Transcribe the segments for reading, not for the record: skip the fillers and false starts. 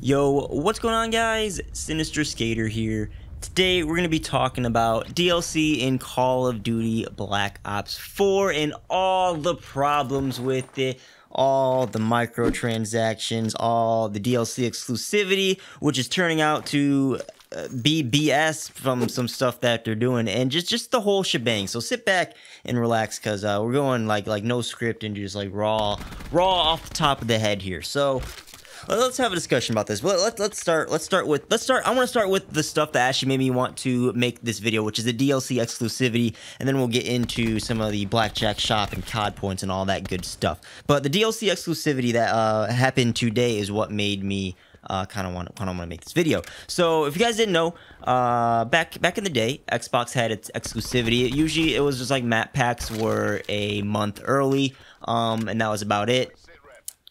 Yo, what's going on, guys? Sinister Skater here. Today we're going to be talking about DLC in Call of Duty Black Ops 4 and all the problems with it, all the microtransactions, all the DLC exclusivity, which is turning out to be BS from some stuff that they're doing, and just the whole shebang. So sit back and relax, because we're going like no script and just like raw off the top of the head here. So let's have a discussion about this. But let's start. I want to start with the stuff that actually made me want to make this video, which is the DLC exclusivity, and then we'll get into some of the blackjack shop and COD points and all that good stuff. But the DLC exclusivity that happened today is what made me kind of want to make this video. So if you guys didn't know, back in the day, Xbox had its exclusivity. Usually it was just like map packs were a month early, and that was about it.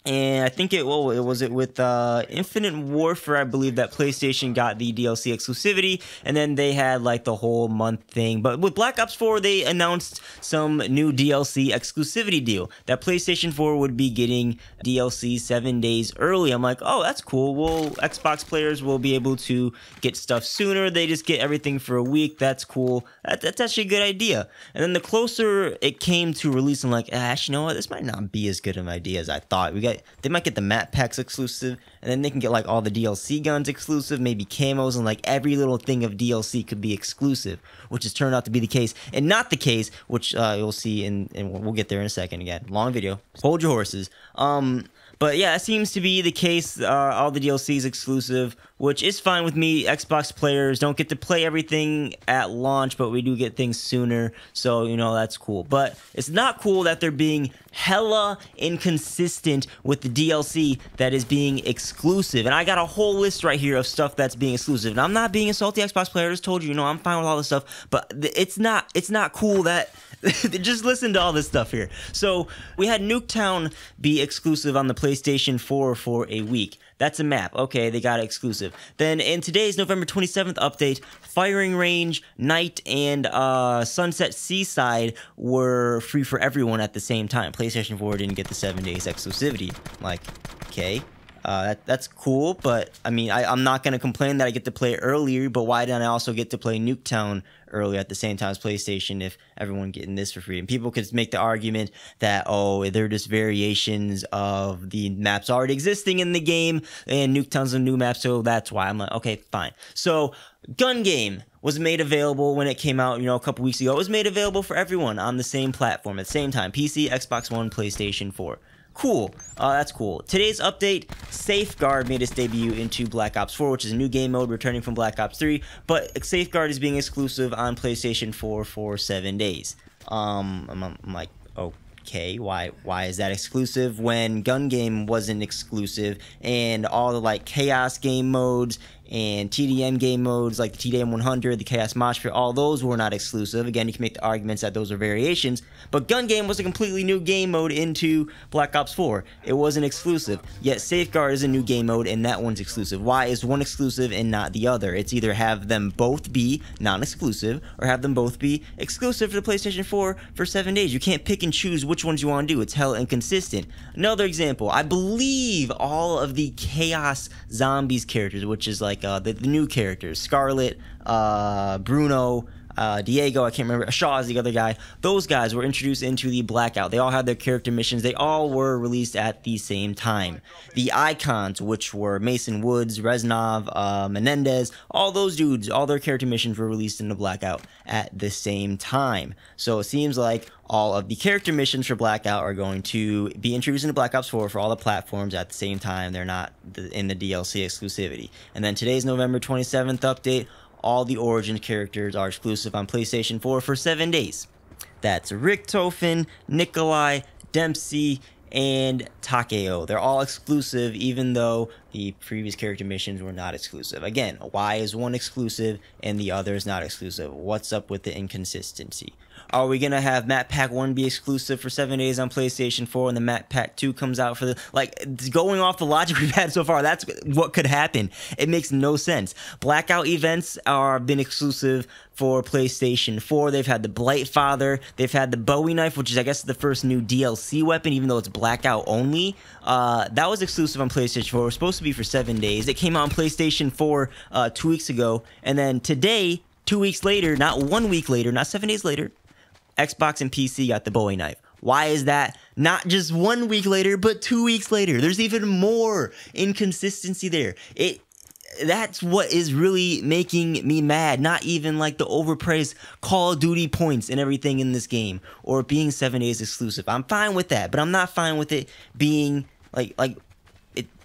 And I think it was with Infinite Warfare, I believe, that PlayStation got the DLC exclusivity, and then they had like the whole month thing. But with Black Ops 4, they announced some new DLC exclusivity deal that PlayStation 4 would be getting DLC 7 days early. I'm like, oh, that's cool. Well, Xbox players will be able to get stuff sooner. They just get everything for a week. That's cool. That's actually a good idea. And then the closer it came to release, I'm like, actually, you know what? This might not be as good of an idea as I thought. They might get the map packs exclusive, and then they can get like all the DLC guns exclusive, maybe camos, and like every little thing of DLC could be exclusive, which has turned out to be the case, and not the case, which you'll see and we'll get there in a second. Again, long video, hold your horses. But yeah, it seems to be the case. All the DLC is exclusive, which is fine with me. Xbox players don't get to play everything at launch, but we do get things sooner, so you know that's cool. But it's not cool that they're being hella inconsistent with the DLC that is being exclusive. And I got a whole list right here of stuff that's being exclusive. And I'm not being a salty Xbox player. I just told you, you know, I'm fine with all this stuff, but it's not cool that just listen to all this stuff here. So we had Nuketown be exclusive on the PlayStation 4 for a week. That's a map. Okay, they got it exclusive. Then in today's November 27th update, Firing Range, Night, and Sunset Seaside were free for everyone at the same time. PlayStation 4 didn't get the 7 days exclusivity. Like, okay. That's cool, but I mean, I'm not going to complain that I get to play it earlier, but why didn't I also get to play Nuketown earlier at the same time as PlayStation if everyone getting this for free? And people could make the argument that, oh, they're just variations of the maps already existing in the game, and Nuketown's a new map, so that's why. I'm like, okay, fine. So, Gun Game was made available when it came out, you know, a couple weeks ago. It was made available for everyone on the same platform at the same time. PC, Xbox One, PlayStation 4. Cool. That's cool. Today's update, Safeguard made its debut into Black Ops 4, which is a new game mode returning from Black Ops 3, but Safeguard is being exclusive on PlayStation 4 for 7 days. I'm like, okay, why is that exclusive when Gun Game wasn't exclusive, and all the like Chaos game modes and TDM game modes like the TDM 100, the Chaos Mosh Pit, all those were not exclusive. Again, you can make the arguments that those are variations, but Gun Game was a completely new game mode into Black Ops 4. It wasn't exclusive, yet Safeguard is a new game mode and that one's exclusive. Why is one exclusive and not the other? It's either have them both be non-exclusive or have them both be exclusive for the PlayStation 4 for 7 days. You can't pick and choose which ones you want to do. It's hella inconsistent. Another example, I believe all of the Chaos Zombies characters, which is like the new characters, Scarlet, Bruno, Diego, I can't remember, Shaw is the other guy. Those guys were introduced into the Blackout. They all had their character missions. They all were released at the same time. The icons, which were Mason Woods, Reznov, Menendez, all those dudes, all their character missions were released in the Blackout at the same time. So it seems like all of the character missions for Blackout are going to be introduced into Black Ops 4 for all the platforms at the same time. They're not in the DLC exclusivity. And then today's November 27th update, all the Origin characters are exclusive on PlayStation 4 for 7 days. That's Richtofen, Nikolai, Dempsey, and Takeo. They're all exclusive, even though the previous character missions were not exclusive. Again, why is one exclusive and the other is not exclusive? What's up with the inconsistency? Are we gonna have Map Pack 1 be exclusive for 7 days on PlayStation 4 and the Map Pack 2 comes out for the, like, going off the logic we've had so far, that's what could happen. It makes no sense. Blackout events are been exclusive for PlayStation 4. They've had the Blightfather, they've had the Bowie knife, which is, I guess, the first new DLC weapon, even though it's blackout only. That was exclusive on PlayStation 4. It was supposed to be for 7 days. It came out on PlayStation 4 2 weeks ago, and then today, 2 weeks later, not 1 week later, not 7 days later, Xbox and PC got the Bowie knife. Why is that not just 1 week later, but 2 weeks later? There's even more inconsistency there. That's what is really making me mad. Not even like the overpriced Call of Duty points and everything in this game, or being 7 days exclusive. I'm fine with that, but I'm not fine with it being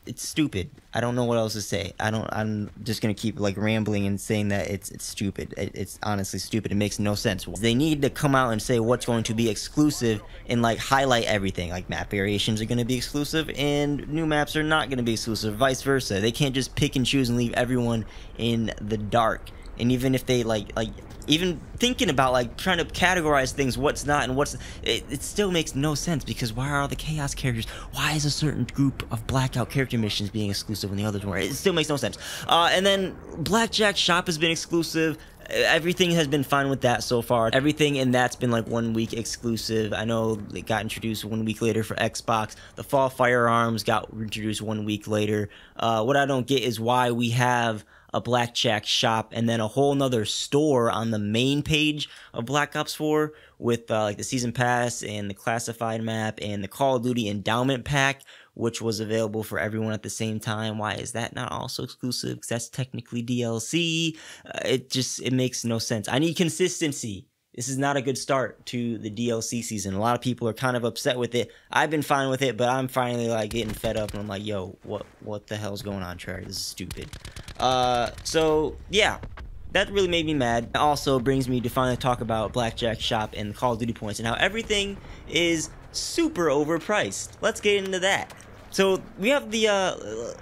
it's stupid. I don't know what else to say. I'm just gonna keep like rambling and saying that it's stupid. It's honestly stupid. It makes no sense. They need to come out and say what's going to be exclusive and like highlight everything. Like map variations are gonna be exclusive and new maps are not gonna be exclusive. Vice versa. They can't just pick and choose and leave everyone in the dark. And even if they like even thinking about like trying to categorize things, what's not and what's, it still makes no sense, because why are all the chaos characters, why is a certain group of blackout character missions being exclusive when the others weren't? It still makes no sense. And then Blackjack Shop has been exclusive. Everything has been fine with that so far. Everything in that's been like 1 week exclusive. I know it got introduced 1 week later for Xbox. The Fall Firearms got introduced 1 week later. What I don't get is why we have a Blackjack Shop and then a whole nother store on the main page of Black Ops 4 with like the Season Pass and the Classified map and the Call of Duty Endowment Pack, which was available for everyone at the same time. Why is that not also exclusive? Because that's technically DLC. It makes no sense. I need consistency. This is not a good start to the DLC season. A lot of people are kind of upset with it. I've been fine with it, but I'm finally like getting fed up and I'm like, yo, what the hell's going on, Trey? This is stupid. So yeah, that really made me mad. It also brings me to finally talk about Blackjack Shop and Call of Duty points and how everything is super overpriced. Let's get into that. So we have the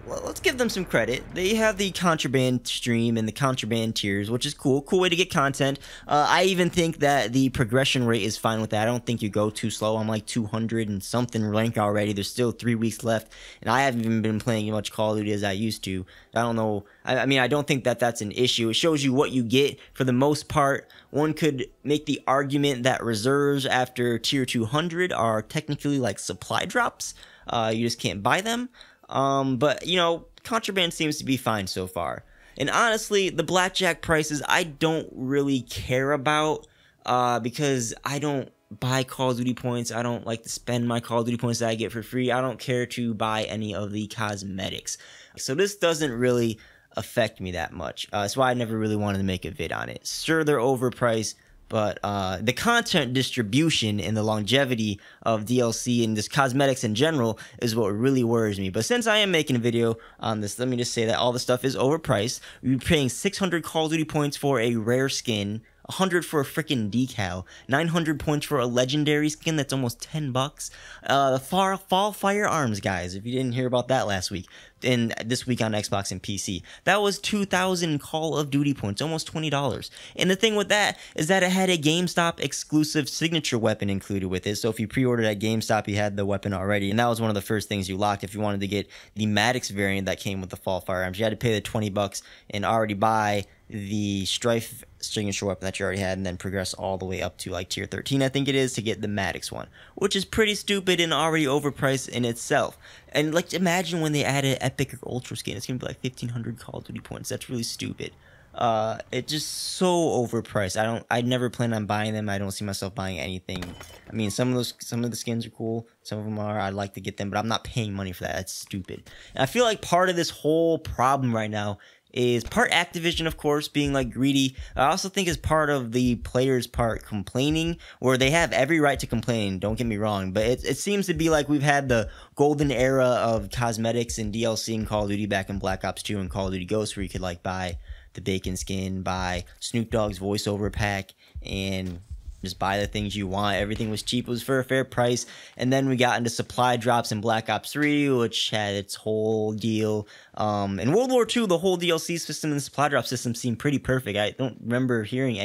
let's give them some credit. They have the contraband stream and the contraband tiers, which is cool way to get content. I even think that the progression rate is fine with that. I don't think you go too slow. I'm like 200 and something rank already. There's still 3 weeks left, and I haven't even been playing as much Call of Duty as I used to. I don't know. I mean, I don't think that that's an issue. It shows you what you get for the most part. One could make the argument that reserves after tier 200 are technically like supply drops. You just can't buy them. But, you know, contraband seems to be fine so far. And honestly, the blackjack prices I don't really care about, because I don't buy Call of Duty points. I don't like to spend my Call of Duty points that I get for free. I don't care to buy any of the cosmetics. So this doesn't really affect me that much. That's why I never really wanted to make a vid on it. Sure, they're overpriced, but the content distribution and the longevity of DLC and just cosmetics in general is what really worries me. But since I am making a video on this, let me just say that all the stuff is overpriced. We're paying 600 Call of Duty points for a rare skin, 100 for a freaking decal, 900 points for a legendary skin that's almost 10 bucks. The Fall Firearms, guys, if you didn't hear about that last week, and this week on Xbox and PC, that was 2,000 Call of Duty points, almost $20. And the thing with that is that it had a GameStop exclusive signature weapon included with it. So if you pre-ordered at GameStop, you had the weapon already, and that was one of the first things you locked if you wanted to get the Maddox variant that came with the Fall Firearms. You had to pay the 20 bucks and already buy the Strife signature weapon that you already had, and then progress all the way up to like tier 13, I think it is, to get the Maddox one, which is pretty stupid and already overpriced in itself. And like, imagine when they added Epic or Ultra skin, it's gonna be like 1,500 Call of Duty points. That's really stupid. It's just so overpriced. I never plan on buying them. I don't see myself buying anything. I mean, some of the skins are cool, some of them are, I'd like to get them, but I'm not paying money for that. That's stupid. And I feel like part of this whole problem right now is part Activision, of course, being like greedy. I also think is part of the players' part complaining, where they have every right to complain, don't get me wrong, but it seems to be like we've had the golden era of cosmetics and DLC in Call of Duty back in Black Ops 2 and Call of Duty Ghosts, where you could like buy the bacon skin, buy Snoop Dogg's voiceover pack, and just buy the things you want. Everything was cheap. It was for a fair price. And then we got into supply drops in Black Ops 3, which had its whole deal. In World War II, the whole DLC system and the supply drop system seemed pretty perfect. I don't remember hearing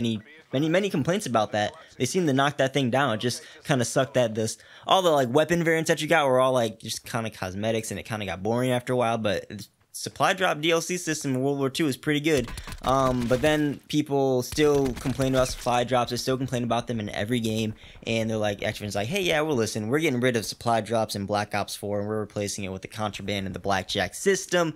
many complaints about that. They seemed to knock that thing down. It just kind of sucked that all the like weapon variants that you got were all like just kind of cosmetics, and it kind of got boring after a while. But supply drop DLC system in World War II is pretty good. But then people still complain about supply drops. They still complain about them in every game. And they're like, Activision's like, hey, yeah, well, listen, we're getting rid of supply drops in Black Ops 4, and we're replacing it with the contraband and the blackjack system.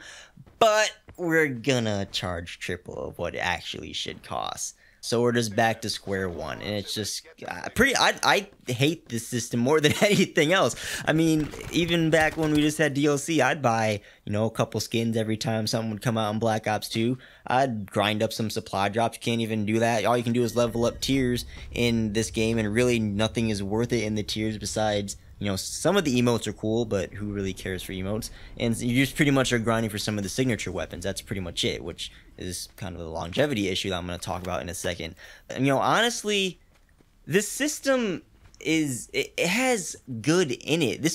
But we're gonna charge triple of what it actually should cost. So we're just back to square one, and it's just I hate this system more than anything else. I mean, even back when we just had DLC, I'd buy, a couple skins every time something would come out in Black Ops 2. I'd grind up some supply drops. You can't even do that. All you can do is level up tiers in this game, and really nothing is worth it in the tiers besides, some of the emotes are cool, but who really cares for emotes? And you just pretty much are grinding for some of the signature weapons. That's pretty much it, which is kind of the longevity issue that I'm going to talk about in a second. And, honestly, this system it has good in it.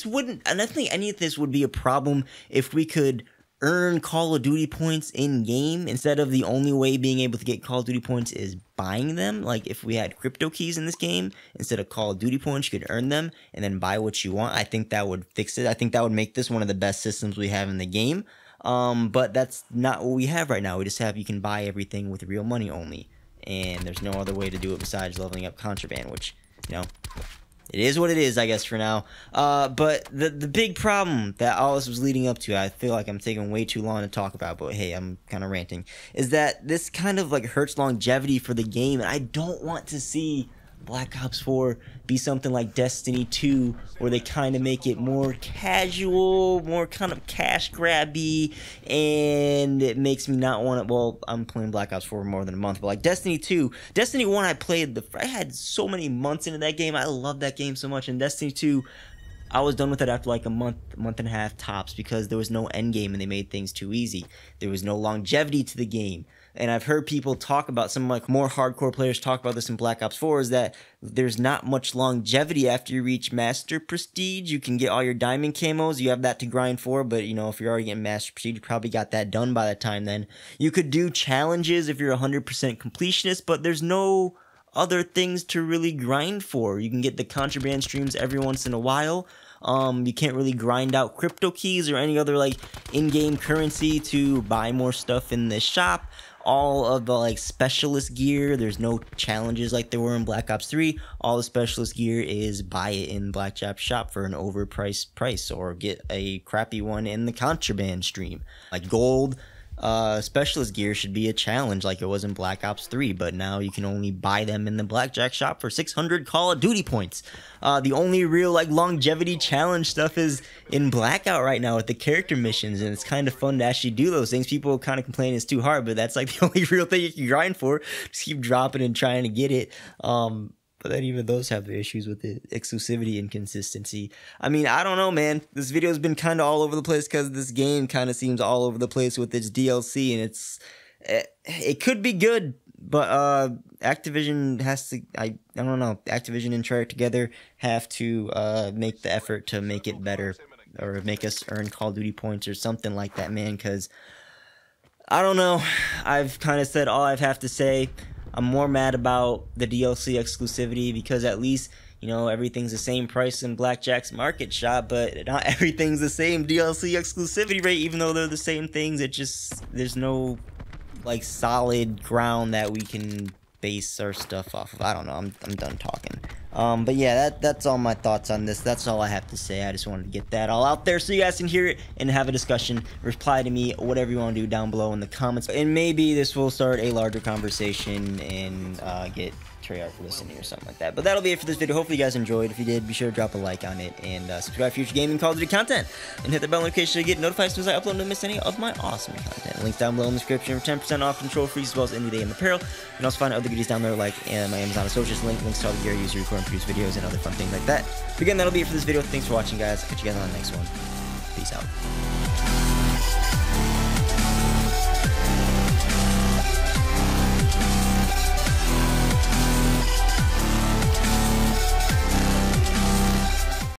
I don't think any of this would be a problem if we could earn Call of Duty points in game instead of the only way being able to get Call of Duty points is buying them. Like if we had crypto keys in this game instead of Call of Duty points, you could earn them and then buy what you want. I think that would fix it. I think that would make this one of the best systems we have in the game. But that's not what we have right now. We just have you can buy everything with real money only, and there's no other way to do it besides leveling up contraband, which it is what it is, I guess, for now. But the big problem that all this was leading up to, I feel like I'm taking way too long to talk about, but hey, I'm kind of ranting, is that this kind of like hurts longevity for the game, and I don't want to see Black Ops 4 be something like Destiny 2, where they kind of make it more casual, more kind of cash grabby, and it makes me not want to. Well, I'm playing Black Ops 4 more than a month, but like Destiny 2, Destiny 1, I had so many months into that game. I love that game so much, and Destiny 2, I was done with it after like a month and a half tops, because there was no end game and they made things too easy. There was no longevity to the game. And I've heard people talk about, some like more hardcore players talk about this in Black Ops 4, is that there's not much longevity after you reach Master Prestige. You can get all your diamond camos, you have that to grind for, but if you're already getting Master Prestige, you probably got that done by the time then. You could do challenges if you're 100% completionist, but there's no other things to really grind for. You can get the contraband streams every once in a while. You can't really grind out crypto keys or any other like in-game currency to buy more stuff in the shop. All of the like specialist gear, there's no challenges like there were in Black Ops 3. All the specialist gear is buy it in Blackjack shop for an overpriced price, or get a crappy one in the contraband stream. Like gold specialist gear should be a challenge like it was in Black Ops 3, but now you can only buy them in the Blackjack shop for 600 Call of Duty points. The only real like longevity challenge stuff is in Blackout right now with the character missions, and it's kind of fun to actually do those things. People kind of complain it's too hard, but that's like the only real thing you can grind for. Just keep dropping and trying to get it. But then even those have the issues with the exclusivity and consistency. I mean, I don't know, man. This video's been kind of all over the place because this game kind of seems all over the place with its DLC, and it could be good, but Activision has to, I don't know, Activision and Treyarch together have to make the effort to make it better, or make us earn Call of Duty points or something like that, man, because I don't know. I've kind of said all I have to say. I'm more mad about the DLC exclusivity because at least, everything's the same price in Blackjack's market shop, but not everything's the same DLC exclusivity rate, even though they're the same things. It just, there's no, like, solid ground that we can base our stuff off of. I don't know. I'm done talking. But yeah, that's all my thoughts on this. That's all I have to say. I just wanted to get that all out there so you guys can hear it and have a discussion. Reply to me, whatever you want to do down below in the comments. And maybe this will start a larger conversation and get Treyarch listening or something like that. But that'll be it for this video. Hopefully you guys enjoyed. If you did, be sure to drop a like on it and subscribe for future gaming Call of Duty content. And hit the bell notification to get notified as soon as I upload and don't miss any of my awesome content. Links down below in the description for 10% off control freeze as well as any day in apparel. You can also find other goodies down there like my Amazon associates link, links to all the gear I use to record and produce videos and other fun things like that. But again, that'll be it for this video. Thanks for watching, guys. I'll catch you guys on the next one. Peace out.